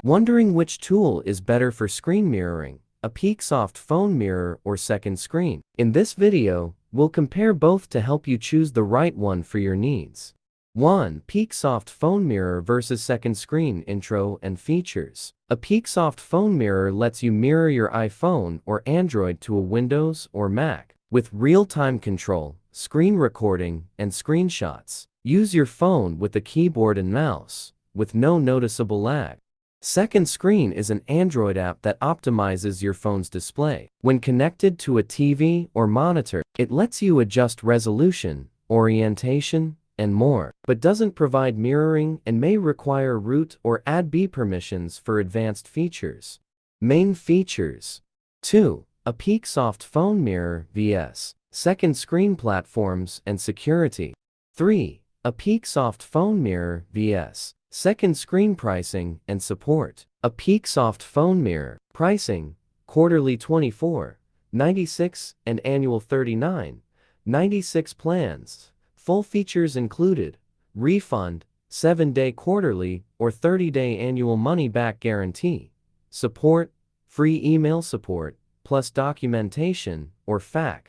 Wondering which tool is better for screen mirroring, Apeaksoft Phone Mirror or SecondScreen? In this video, we'll compare both to help you choose the right one for your needs. 1. Apeaksoft Phone Mirror versus SecondScreen. Intro and features. Apeaksoft Phone Mirror lets you mirror your iPhone or Android to a Windows or Mac with real-time control, screen recording, and screenshots. Use your phone with a keyboard and mouse, with no noticeable lag. SecondScreen is an Android app that optimizes your phone's display. When connected to a TV or monitor, it lets you adjust resolution, orientation, and more, but doesn't provide mirroring and may require root or add B permissions for advanced features. Main features. 2. Apeaksoft Phone Mirror vs. SecondScreen platforms and security. 3. Apeaksoft Phone Mirror vs. SecondScreen pricing and support. Apeaksoft Phone Mirror pricing: quarterly $24.96 and annual $39.96 plans. Full features included: refund, 7-day quarterly or 30-day annual money-back guarantee, support, free email support, plus documentation or FAQ.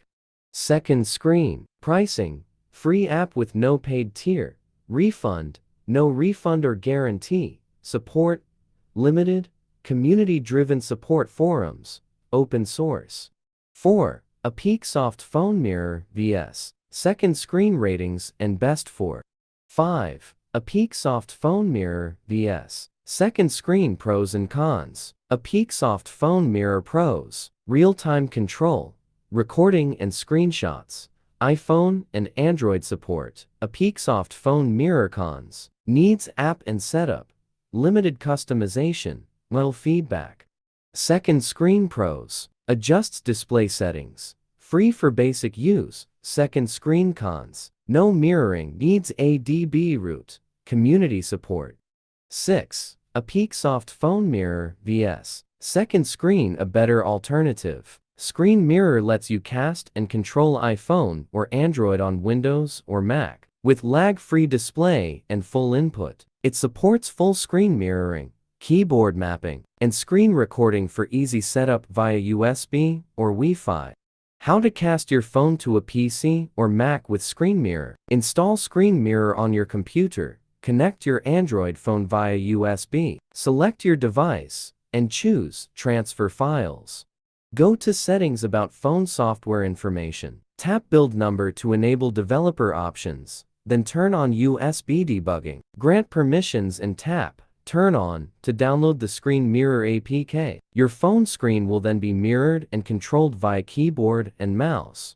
SecondScreen pricing: free app with no paid tier, refund, no refund or guarantee, support, limited, community-driven support forums, open source. 4. Apeaksoft Phone Mirror vs. SecondScreen ratings and best for. 5. Apeaksoft Phone Mirror vs. SecondScreen pros and cons. Apeaksoft Phone Mirror pros: real-time control, recording and screenshots, iPhone and Android support. Apeaksoft Phone Mirror cons: needs app and setup, limited customization, little feedback. SecondScreen pros: adjusts display settings, free for basic use. SecondScreen cons: no mirroring, needs ADB root, community support. 6. Apeaksoft Phone Mirror vs. SecondScreen. A better alternative. Screen Mirror lets you cast and control iPhone or Android on Windows or Mac with lag-free display and full input. It supports full screen mirroring, keyboard mapping, and screen recording for easy setup via USB or Wi-Fi. How to cast your phone to a PC or Mac with Screen Mirror. Install Screen Mirror on your computer, connect your Android phone via USB, select your device, and choose Transfer Files. Go to Settings. About phone software information. Tap Build Number to enable developer options, then turn on USB debugging. Grant permissions and tap Turn On to download the Screen Mirror APK. Your phone screen will then be mirrored and controlled via keyboard and mouse.